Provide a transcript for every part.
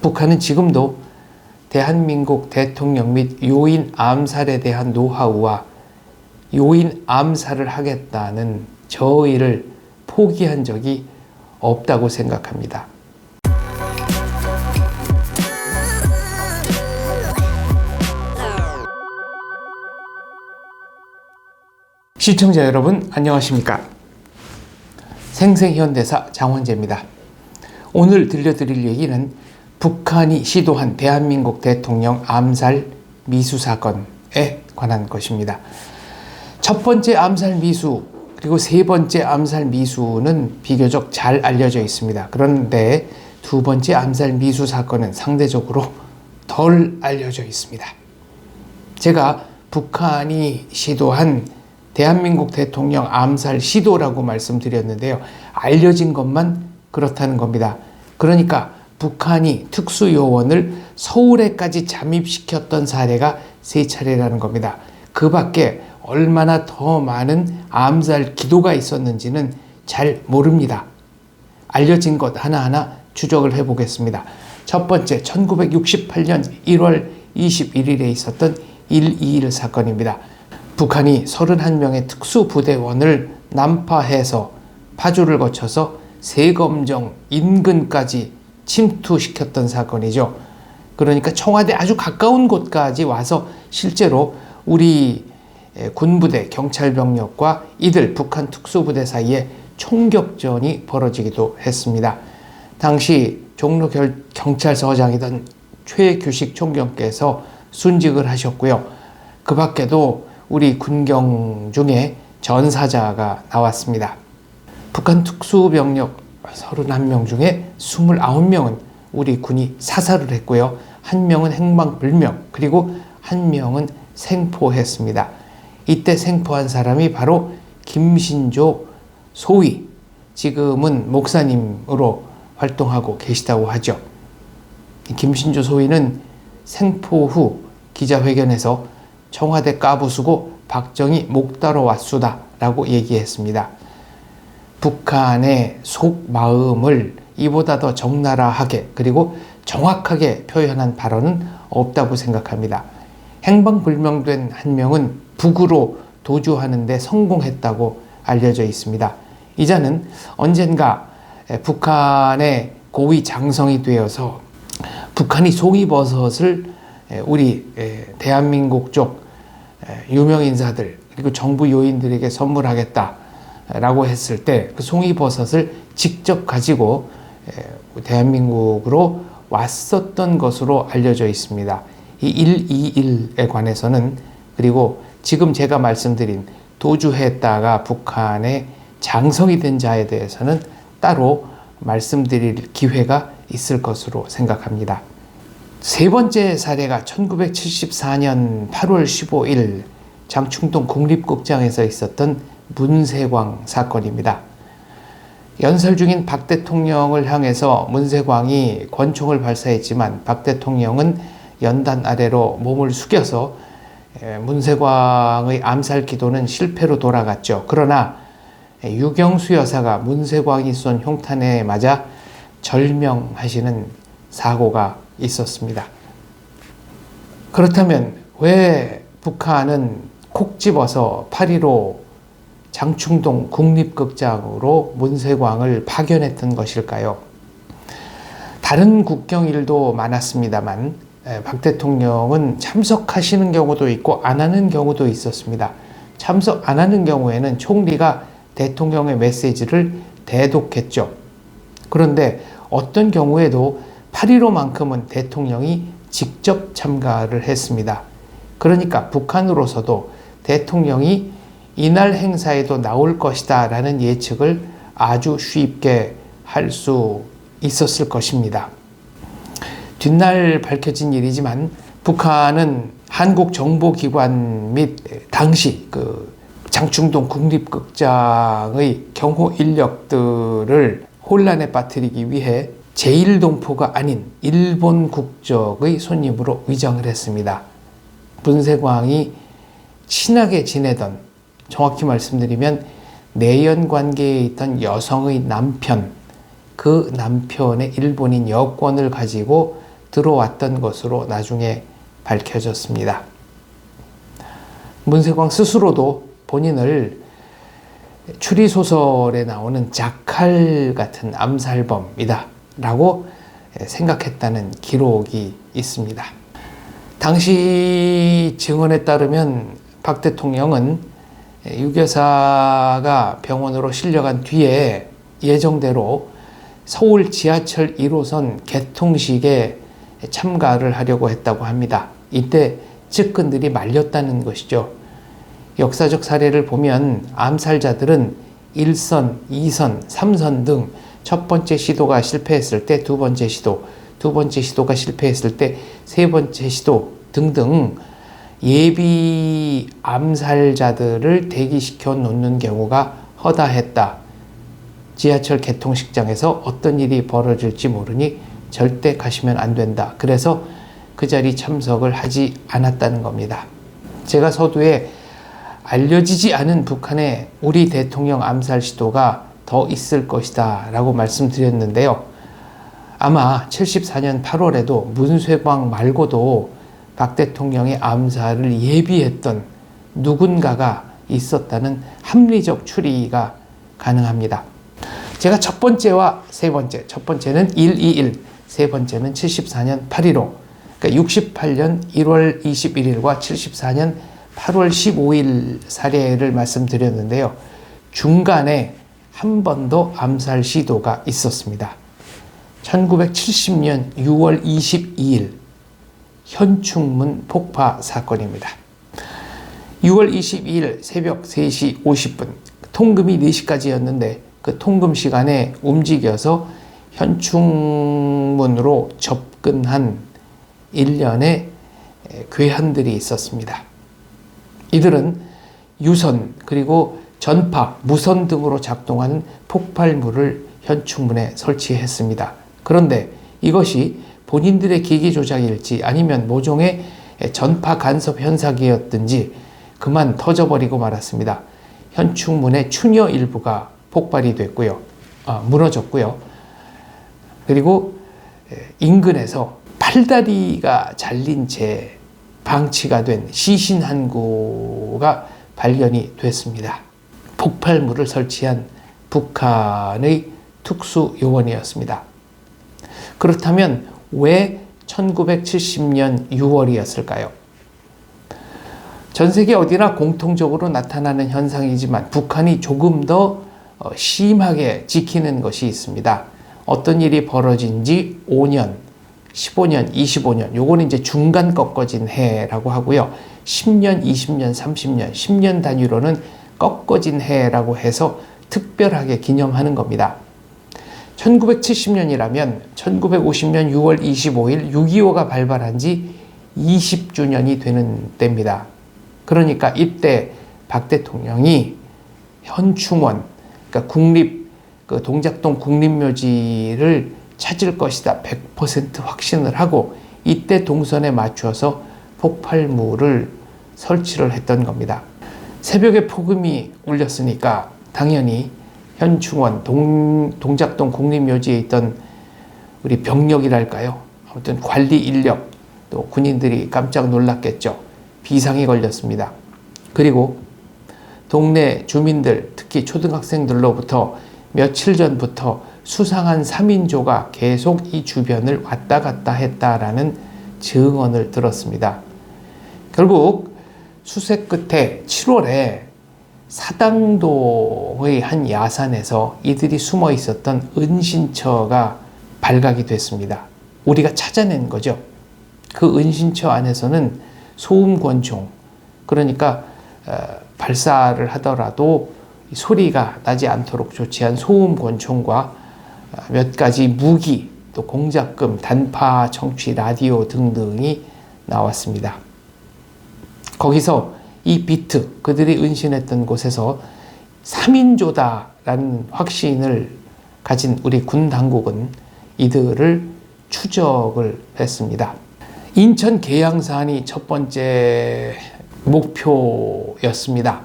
북한은 지금도 대한민국 대통령 및 요인 암살에 대한 노하우와 요인 암살을 하겠다는 저의를 포기한 적이 없다고 생각합니다. 시청자 여러분 안녕하십니까? 생생현대사 장원재입니다. 오늘 들려드릴 얘기는 북한이 시도한 대한민국 대통령 암살 미수 사건에 관한 것입니다. 첫 번째 암살 미수 그리고 세 번째 암살 미수는 비교적 잘 알려져 있습니다. 그런데 두 번째 암살 미수 사건은 상대적으로 덜 알려져 있습니다. 제가 북한이 시도한 대한민국 대통령 암살 시도라고 말씀드렸는데요. 알려진 것만 그렇다는 겁니다. 그러니까 북한이 특수요원을 서울에까지 잠입시켰던 사례가 3차례라는 겁니다. 그 밖에 얼마나 더 많은 암살 기도가 있었는지는 잘 모릅니다. 알려진 것 하나하나 추적을 해보겠습니다. 첫 번째, 1968년 1월 21일에 있었던 121 사건입니다. 북한이 31명의 특수부대원을 난파해서 파주를 거쳐서 세검정 인근까지 침투시켰던 사건이죠. 그러니까 청와대 아주 가까운 곳까지 와서 실제로 우리 군부대, 경찰병력과 이들 북한 특수부대 사이에 총격전이 벌어지기도 했습니다. 당시 종로 경찰서장이던 최규식 총경께서 순직을 하셨고요. 그 밖에도 우리 군경 중에 전사자가 나왔습니다. 북한 특수병력 31명 중에 29명은 우리 군이 사살을 했고요. 1명은 행방불명, 그리고 1명은 생포했습니다. 이때 생포한 사람이 바로 김신조 소위, 지금은 목사님으로 활동하고 계시다고 하죠. 김신조 소위는 생포 후 기자회견에서 청와대 까부수고 박정희 목 따러 왔수다 라고 얘기했습니다. 북한의 속마음을 이보다 더 적나라하게 그리고 정확하게 표현한 발언은 없다고 생각합니다. 행방불명된 1명은 북으로 도주하는 데 성공했다고 알려져 있습니다. 이자는 언젠가 북한의 고위 장성이 되어서 북한이 송이버섯을 우리 대한민국 쪽 유명 인사들 그리고 정부 요인들에게 선물하겠다라고 했을 때 그 송이버섯을 직접 가지고 대한민국으로 왔었던 것으로 알려져 있습니다. 이 121에 관해서는 그리고 지금 제가 말씀드린 도주했다가 북한의 장성이 된 자에 대해서는 따로 말씀드릴 기회가 있을 것으로 생각합니다. 세 번째 사례가 1974년 8월 15일 장충동 국립극장에서 있었던 문세광 사건입니다. 연설 중인 박 대통령을 향해서 문세광이 권총을 발사했지만 박 대통령은 연단 아래로 몸을 숙여서 문세광의 암살 기도는 실패로 돌아갔죠. 그러나 유경수 여사가 문세광이 쏜 흉탄에 맞아 절명하시는 사고가 있었습니다. 그렇다면 왜 북한은 콕 집어서 8.15 장충동 국립극장으로 문세광을 파견했던 것일까요? 다른 국경일도 많았습니다만 박 대통령은 참석하시는 경우도 있고 안 하는 경우도 있었습니다. 참석 안 하는 경우에는 총리가 대통령의 메시지를 대독했죠. 그런데 어떤 경우에도 8.15만큼은 대통령이 직접 참가를 했습니다. 그러니까 북한으로서도 대통령이 이날 행사에도 나올 것이다 라는 예측을 아주 쉽게 할 수 있었을 것입니다. 뒷날 밝혀진 일이지만 북한은 한국정보기관 및 당시 장충동 국립극장의 경호 인력들을 혼란에 빠뜨리기 위해 제1동포가 아닌 일본 국적의 손님으로 위장을 했습니다. 문세광이 친하게 지내던, 정확히 말씀드리면 내연 관계에 있던 여성의 남편, 그 남편의 일본인 여권을 가지고 들어왔던 것으로 나중에 밝혀졌습니다. 문세광 스스로도 본인을 추리소설에 나오는 자칼 같은 암살범이다 라고 생각했다는 기록이 있습니다. 당시 증언에 따르면 박 대통령은 유 여사가 병원으로 실려간 뒤에 예정대로 서울 지하철 1호선 개통식에 참가를 하려고 했다고 합니다. 이때 측근들이 말렸다는 것이죠. 역사적 사례를 보면 암살자들은 1선, 2선, 3선 등 첫 번째 시도가 실패했을 때 두 번째 시도, 두 번째 시도가 실패했을 때 세 번째 시도 등등 예비 암살자들을 대기시켜 놓는 경우가 허다했다. 지하철 개통식장에서 어떤 일이 벌어질지 모르니 절대 가시면 안 된다. 그래서 그 자리 참석을 하지 않았다는 겁니다. 제가 서두에 알려지지 않은 북한의 우리 대통령 암살 시도가 더 있을 것이다 라고 말씀드렸는데요. 아마 74년 8월에도 문쇠광 말고도 박 대통령의 암살을 예비했던 누군가가 있었다는 합리적 추리가 가능합니다. 제가 첫 번째와 세 번째, 첫 번째는 121, 세 번째는 74년 8.15, 그러니까 68년 1월 21일과 74년 8월 15일 사례를 말씀드렸는데요. 중간에 한 번 더 암살 시도가 있었습니다. 1970년 6월 22일 현충문 폭파 사건입니다. 6월 22일 새벽 3시 50분, 통금이 4시까지였는데 그 통금 시간에 움직여서 현충문으로 접근한 일련의 괴한들이 있었습니다. 이들은 유선 그리고 전파, 무선 등으로 작동하는 폭발물을 현충문에 설치했습니다. 그런데 이것이 본인들의 기기 조작일지 아니면 모종의 전파 간섭 현상이었든지 그만 터져버리고 말았습니다. 현충문의 추녀 일부가 폭발이 됐고요. 무너졌고요. 그리고 인근에서 팔다리가 잘린 채 방치가 된 시신 한 구가 발견이 됐습니다. 폭발물을 설치한 북한의 특수요원이었습니다. 그렇다면 왜 1970년 6월이었을까요? 전 세계 어디나 공통적으로 나타나는 현상이지만 북한이 조금 더 심하게 지키는 것이 있습니다. 어떤 일이 벌어진 지 5년, 15년, 25년, 요거는 이제 중간 꺾어진 해라고 하고요. 10년, 20년, 30년, 10년 단위로는 꺾어진 해라고 해서 특별하게 기념하는 겁니다. 1970년이라면 1950년 6월 25일 6.25가 발발한 지 20주년이 되는 때입니다. 그러니까 이때 박 대통령이 현충원, 그러니까 동작동 국립묘지를 찾을 것이다 100% 확신을 하고 이때 동선에 맞춰서 폭발물을 설치를 했던 겁니다. 새벽에 폭음이 울렸으니까 당연히 현충원, 동작동 국립묘지에 있던 우리 병력이랄까요? 아무튼 관리 인력, 또 군인들이 깜짝 놀랐겠죠. 비상이 걸렸습니다. 그리고 동네 주민들, 특히 초등학생들로부터 며칠 전부터 수상한 3인조가 계속 이 주변을 왔다 갔다 했다라는 증언을 들었습니다. 결국 수색 끝에 7월에 사당도의 한 야산에서 이들이 숨어 있었던 은신처가 발각이 됐습니다. 우리가 찾아낸 거죠. 그 은신처 안에서는 소음권총, 그러니까 발사를 하더라도 소리가 나지 않도록 조치한 소음권총과 몇 가지 무기, 또 공작금, 단파, 청취, 라디오 등등이 나왔습니다. 거기서 이 비트, 그들이 은신했던 곳에서 3인조다라는 확신을 가진 우리 군 당국은 이들을 추적을 했습니다. 인천 계양산이 첫 번째 목표였습니다.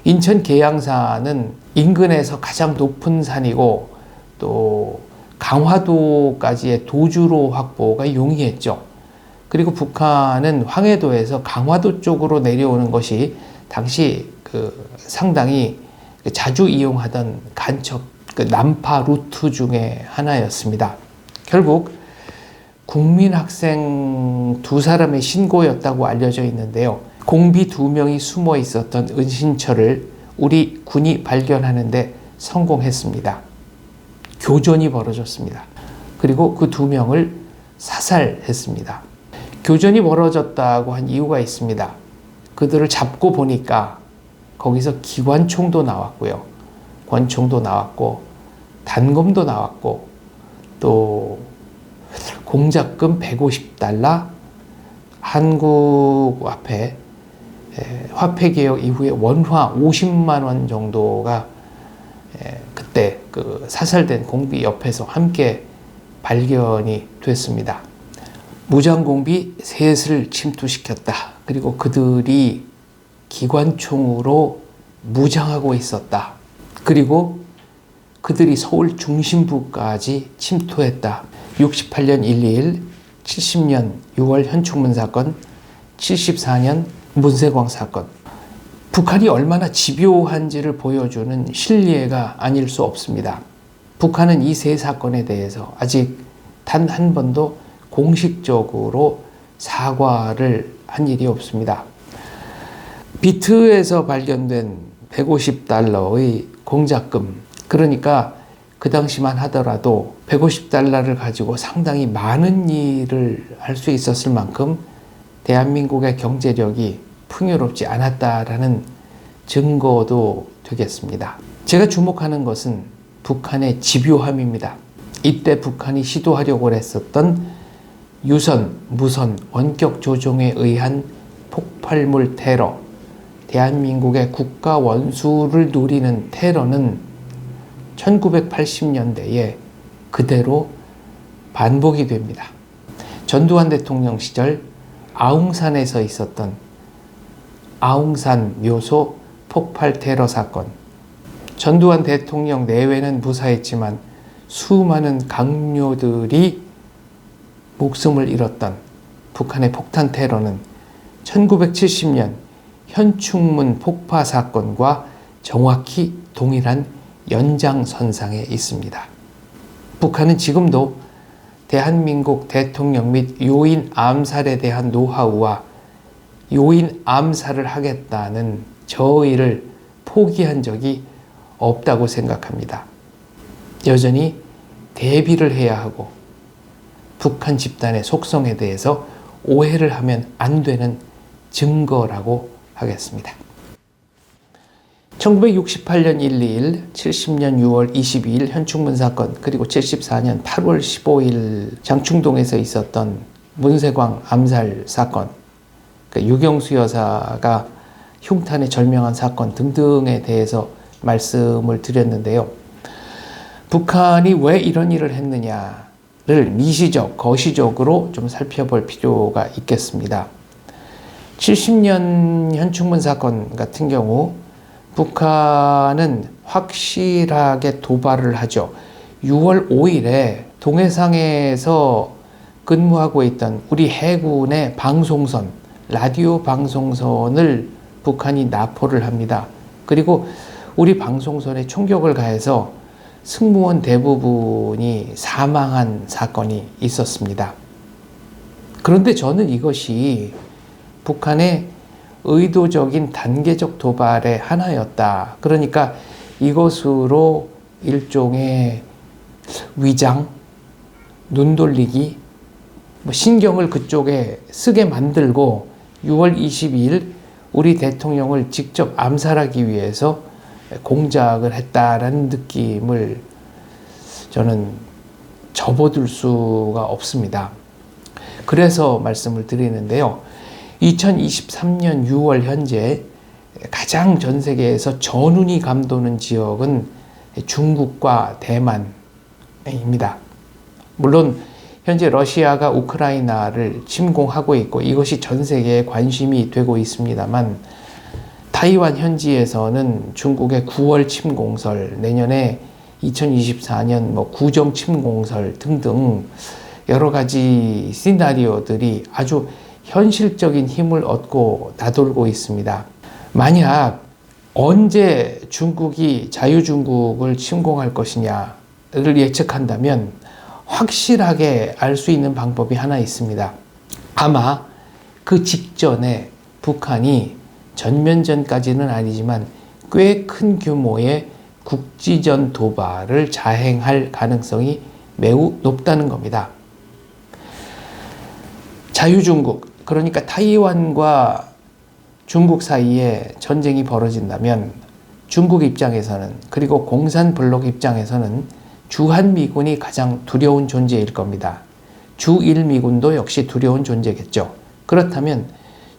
인천 계양산은 인근에서 가장 높은 산이고 또 강화도까지의 도주로 확보가 용이했죠. 그리고 북한은 황해도에서 강화도 쪽으로 내려오는 것이 당시 상당히 자주 이용하던 간첩 난파 루트 중에 하나였습니다. 결국 국민학생 2사람의 신고였다고 알려져 있는데요. 공비 2명이 숨어 있었던 은신처를 우리 군이 발견하는데 성공했습니다. 교전이 벌어졌습니다. 그리고 그 2명을 사살했습니다. 교전이 벌어졌다고 한 이유가 있습니다. 그들을 잡고 보니까 거기서 기관총도 나왔고요. 권총도 나왔고 단검도 나왔고 또 공작금 150달러, 한국 화폐, 화폐개혁 이후에 원화 50만 원 정도가 그때 사살된 공비 옆에서 함께 발견이 됐습니다. 무장공비 셋을 침투시켰다. 그리고 그들이 기관총으로 무장하고 있었다. 그리고 그들이 서울 중심부까지 침투했다. 68년 1.2일, 70년 6월 현충문 사건, 74년 문세광 사건. 북한이 얼마나 집요한지를 보여주는 실례가 아닐 수 없습니다. 북한은 이 세 사건에 대해서 아직 단 한 번도 공식적으로 사과를 한 일이 없습니다. 비트에서 발견된 150달러의 공작금, 그러니까 그 당시만 하더라도 150달러를 가지고 상당히 많은 일을 할 수 있었을 만큼 대한민국의 경제력이 풍요롭지 않았다라는 증거도 되겠습니다. 제가 주목하는 것은 북한의 집요함입니다. 이때 북한이 시도하려고 했었던 유선, 무선, 원격 조종에 의한 폭발물 테러, 대한민국의 국가 원수를 노리는 테러는 1980년대에 그대로 반복이 됩니다. 전두환 대통령 시절 아웅산에서 있었던 아웅산 묘소 폭발 테러 사건. 전두환 대통령 내외는 무사했지만 수많은 강요들이 목숨을 잃었던 북한의 폭탄 테러는 1970년 현충문 폭파 사건과 정확히 동일한 연장선상에 있습니다. 북한은 지금도 대한민국 대통령 및 요인 암살에 대한 노하우와 요인 암살을 하겠다는 저의를 포기한 적이 없다고 생각합니다. 여전히 대비를 해야 하고 북한 집단의 속성에 대해서 오해를 하면 안 되는 증거라고 하겠습니다. 1968년 1.2일, 70년 6월 22일 현충문 사건, 그리고 74년 8월 15일 장충동에서 있었던 문세광 암살 사건, 유경수 여사가 흉탄에 절명한 사건 등등에 대해서 말씀을 드렸는데요. 북한이 왜 이런 일을 했느냐를 미시적, 거시적으로 좀 살펴볼 필요가 있겠습니다. 70년 현충문 사건 같은 경우 북한은 확실하게 도발을 하죠. 6월 5일에 동해상에서 근무하고 있던 우리 해군의 방송선, 라디오 방송선을 북한이 납포를 합니다. 그리고 우리 방송선에 총격을 가해서 승무원 대부분이 사망한 사건이 있었습니다. 그런데 저는 이것이 북한의 의도적인 단계적 도발의 하나였다. 그러니까 이것으로 일종의 위장, 눈 돌리기, 신경을 그쪽에 쓰게 만들고 6월 22일 우리 대통령을 직접 암살하기 위해서 공작을 했다라는 느낌을 저는 접어둘 수가 없습니다. 그래서 말씀을 드리는데요. 2023년 6월 현재 가장 전 세계에서 전운이 감도는 지역은 중국과 대만입니다. 물론 현재 러시아가 우크라이나를 침공하고 있고 이것이 전 세계에 관심이 되고 있습니다만 타이완 현지에서는 중국의 9월 침공설, 내년에 2024년 구정 침공설 등등 여러 가지 시나리오들이 아주 현실적인 힘을 얻고 나돌고 있습니다. 만약 언제 중국이 자유중국을 침공할 것이냐를 예측한다면 확실하게 알 수 있는 방법이 하나 있습니다. 아마 그 직전에 북한이 전면전까지는 아니지만 꽤 큰 규모의 국지전 도발을 자행할 가능성이 매우 높다는 겁니다. 자유중국, 그러니까 타이완과 중국 사이에 전쟁이 벌어진다면 중국 입장에서는, 그리고 공산블록 입장에서는 주한미군이 가장 두려운 존재일 겁니다. 주일미군도 역시 두려운 존재겠죠. 그렇다면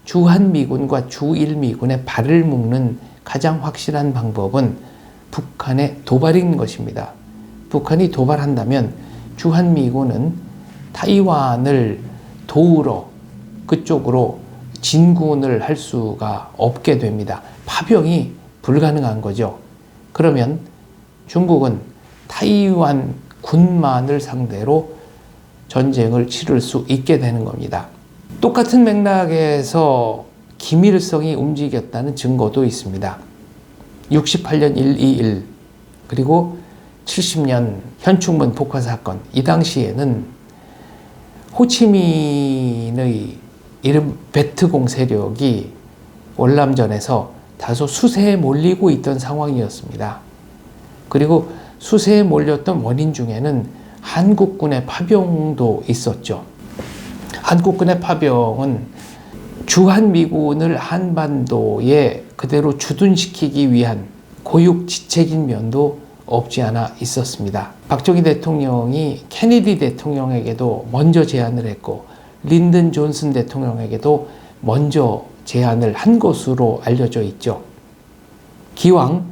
주한미군과 주일미군의 발을 묶는 가장 확실한 방법은 북한의 도발인 것입니다. 북한이 도발한다면 주한미군은 타이완을 도우러 그쪽으로 진군을 할 수가 없게 됩니다. 파병이 불가능한 거죠. 그러면 중국은 타이완 군만을 상대로 전쟁을 치를 수 있게 되는 겁니다. 똑같은 맥락에서 김일성이 움직였다는 증거도 있습니다. 68년 1.21 그리고 70년 현충문 폭파 사건, 이 당시에는 호치민의 이른 베트공 세력이 월남전에서 다소 수세에 몰리고 있던 상황이었습니다. 그리고 수세에 몰렸던 원인 중에는 한국군의 파병도 있었죠. 한국군의 파병은 주한미군을 한반도에 그대로 주둔시키기 위한 고육지책인 면도 없지 않아 있었습니다. 박정희 대통령이 케네디 대통령에게도 먼저 제안을 했고 린든 존슨 대통령에게도 먼저 제안을 한 것으로 알려져 있죠. 기왕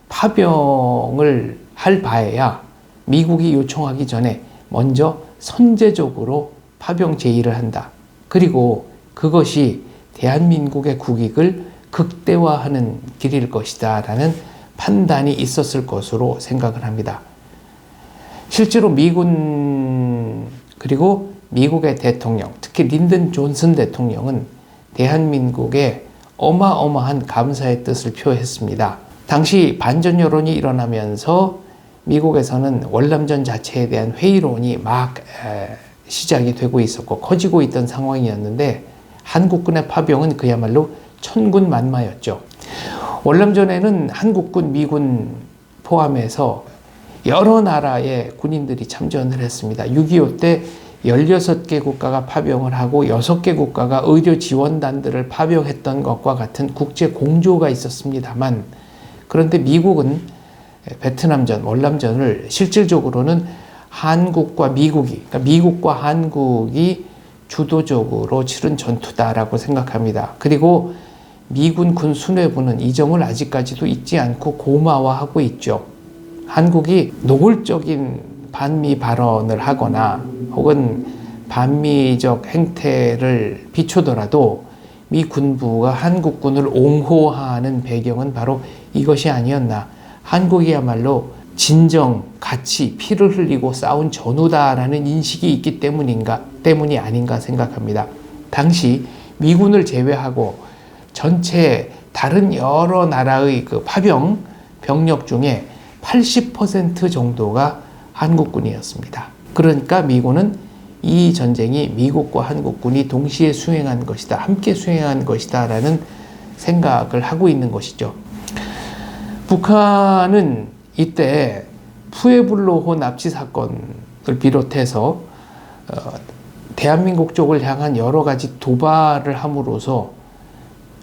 파병을 할 바에야 미국이 요청하기 전에 먼저 선제적으로 파병 제의를 한다. 그리고 그것이 대한민국의 국익을 극대화하는 길일 것이다 라는 판단이 있었을 것으로 생각을 합니다. 실제로 미군 그리고 미국의 대통령, 특히 린든 존슨 대통령은 대한민국에 어마어마한 감사의 뜻을 표했습니다. 당시 반전 여론이 일어나면서 미국에서는 월남전 자체에 대한 회의론이 막 시작이 되고 있었고 커지고 있던 상황이었는데 한국군의 파병은 그야말로 천군만마였죠. 월남전에는 한국군, 미군 포함해서 여러 나라의 군인들이 참전을 했습니다. 6.25 때 16개 국가가 파병을 하고 6개 국가가 의료 지원단들을 파병했던 것과 같은 국제 공조가 있었습니다만, 그런데 미국은 베트남전, 월남전을 실질적으로는 한국과 미국이, 그러니까 미국과 한국이 주도적으로 치른 전투다라고 생각합니다. 그리고 미군 군 수뇌부는 이 점을 아직까지도 잊지 않고 고마워하고 있죠. 한국이 노골적인 반미 발언을 하거나 혹은 반미적 행태를 비추더라도 미 군부가 한국군을 옹호하는 배경은 바로 이것이 아니었나. 한국이야말로 진정, 가치, 피를 흘리고 싸운 전우다라는 인식이 있기 때문이 아닌가 생각합니다. 당시 미군을 제외하고 전체 다른 여러 나라의 그 파병 병력 중에 80% 정도가 한국군이었습니다. 그러니까 미군은 이 전쟁이 미국과 한국군이 동시에 수행한 것이다, 함께 수행한 것이다 라는 생각을 하고 있는 것이죠. 북한은 이때 푸에블로호 납치 사건을 비롯해서 대한민국 쪽을 향한 여러 가지 도발을 함으로써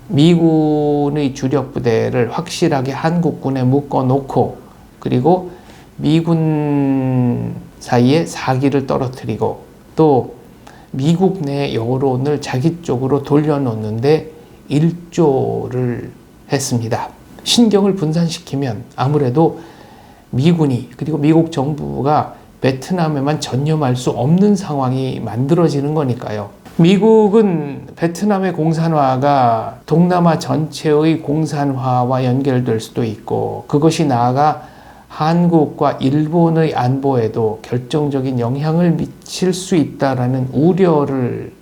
미군의 주력 부대를 확실하게 한국군에 묶어놓고 그리고 미군 사이에 사기를 떨어뜨리고 또 미국 내 여론을 자기 쪽으로 돌려놓는데 일조를 했습니다. 신경을 분산시키면 아무래도 미군이 그리고 미국 정부가 베트남에만 전념할 수 없는 상황이 만들어지는 거니까요. 미국은 베트남의 공산화가 동남아 전체의 공산화와 연결될 수도 있고 그것이 나아가 한국과 일본의 안보에도 결정적인 영향을 미칠 수 있다라는 우려를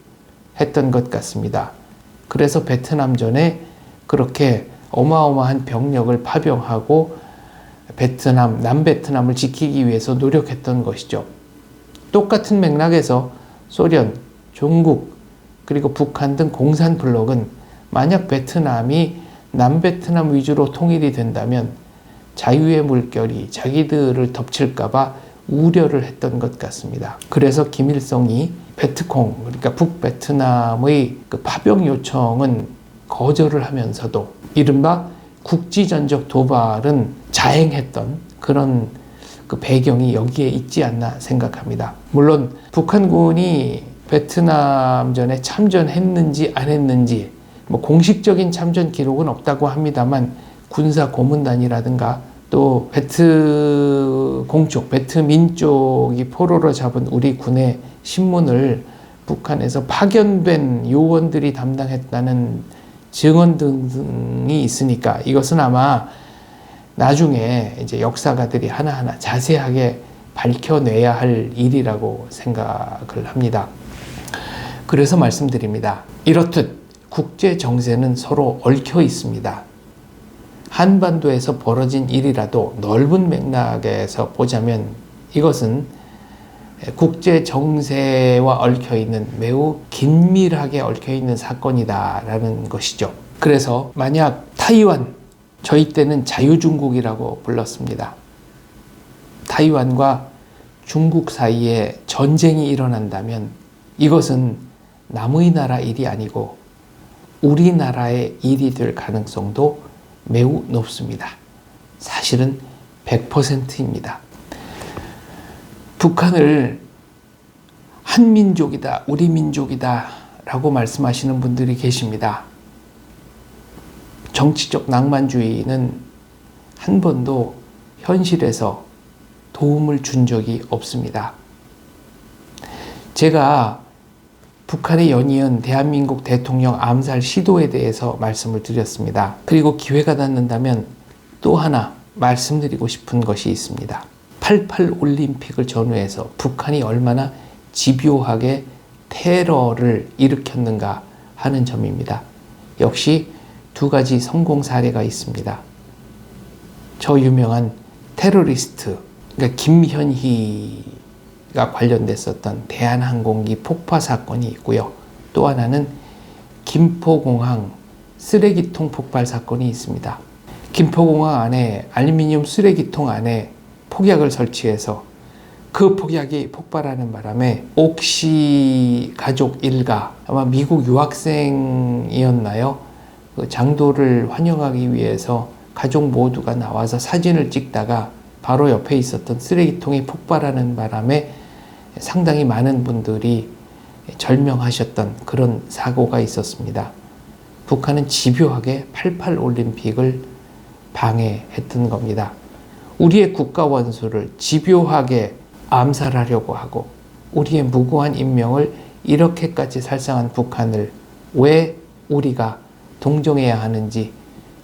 했던 것 같습니다. 그래서 베트남전에 그렇게 어마어마한 병력을 파병하고 남베트남을 지키기 위해서 노력했던 것이죠. 똑같은 맥락에서 소련, 중국, 그리고 북한 등 공산 블록은 만약 베트남이 남베트남 위주로 통일이 된다면 자유의 물결이 자기들을 덮칠까봐 우려를 했던 것 같습니다. 그래서 김일성이 베트콩, 그러니까 북베트남의 그 파병 요청은 거절을 하면서도 이른바 국지전적 도발은 자행했던 그런 그 배경이 여기에 있지 않나 생각합니다. 물론 북한군이 베트남전에 참전했는지 안 했는지 뭐 공식적인 참전 기록은 없다고 합니다만 군사 고문단이라든가 또 베트공 쪽, 베트민 쪽이 포로로 잡은 우리 군의 신문을 북한에서 파견된 요원들이 담당했다는 증언 등이 있으니까 이것은 아마 나중에 이제 역사가들이 하나하나 자세하게 밝혀내야 할 일이라고 생각을 합니다. 그래서 말씀드립니다. 이렇듯 국제 정세는 서로 얽혀 있습니다. 한반도에서 벌어진 일이라도 넓은 맥락에서 보자면 이것은 국제 정세와 얽혀 있는 매우 긴밀하게 얽혀 있는 사건이다라는 것이죠. 그래서 만약 타이완, 저희 때는 자유중국이라고 불렀습니다. 타이완과 중국 사이에 전쟁이 일어난다면 이것은 남의 나라 일이 아니고 우리나라의 일이 될 가능성도 매우 높습니다. 사실은 100%입니다. 북한을 한민족이다, 우리 민족이다 라고 말씀하시는 분들이 계십니다. 정치적 낭만주의는 한 번도 현실에서 도움을 준 적이 없습니다. 제가 북한에 연이은 대한민국 대통령 암살 시도에 대해서 말씀을 드렸습니다. 그리고 기회가 닿는다면 또 하나 말씀드리고 싶은 것이 있습니다. 88 올림픽을 전후해서 북한이 얼마나 집요하게 테러를 일으켰는가 하는 점입니다. 역시 두 가지 성공 사례가 있습니다. 저 유명한 테러리스트, 그러니까 김현희가 관련됐었던 대한항공기 폭파 사건이 있고요. 또 하나는 김포공항 쓰레기통 폭발 사건이 있습니다. 김포공항 안에 알루미늄 쓰레기통 안에 폭약을 설치해서 그 폭약이 폭발하는 바람에 옥시 가족 일가, 아마 미국 유학생이었나요? 그 장도를 환영하기 위해서 가족 모두가 나와서 사진을 찍다가 바로 옆에 있었던 쓰레기통이 폭발하는 바람에 상당히 많은 분들이 절명하셨던 그런 사고가 있었습니다. 북한은 집요하게 88 올림픽을 방해했던 겁니다. 우리의 국가 원수를 집요하게 암살하려고 하고 우리의 무고한 인명을 이렇게까지 살상한 북한을 왜 우리가 동정해야 하는지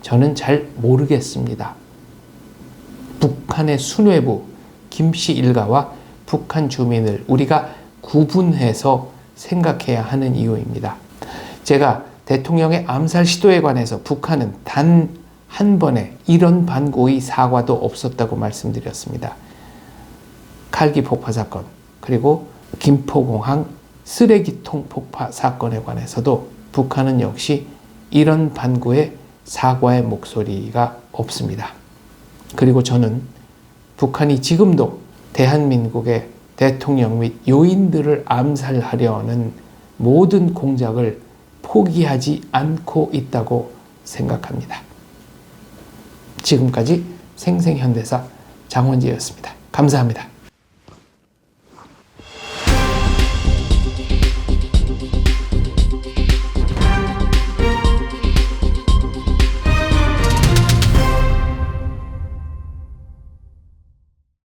저는 잘 모르겠습니다. 북한의 수뇌부 김씨 일가와 북한 주민을 우리가 구분해서 생각해야 하는 이유입니다. 제가 대통령의 암살 시도에 관해서 북한은 단 한 번의 이런 반고의 사과도 없었다고 말씀드렸습니다. 칼기 폭파 사건, 그리고 김포공항 쓰레기통 폭파 사건에 관해서도 북한은 역시 이런 반고의 사과의 목소리가 없습니다. 그리고 저는 북한이 지금도 대한민국의 대통령 및 요인들을 암살하려는 모든 공작을 포기하지 않고 있다고 생각합니다. 지금까지 생생현대사 장원재였습니다. 감사합니다.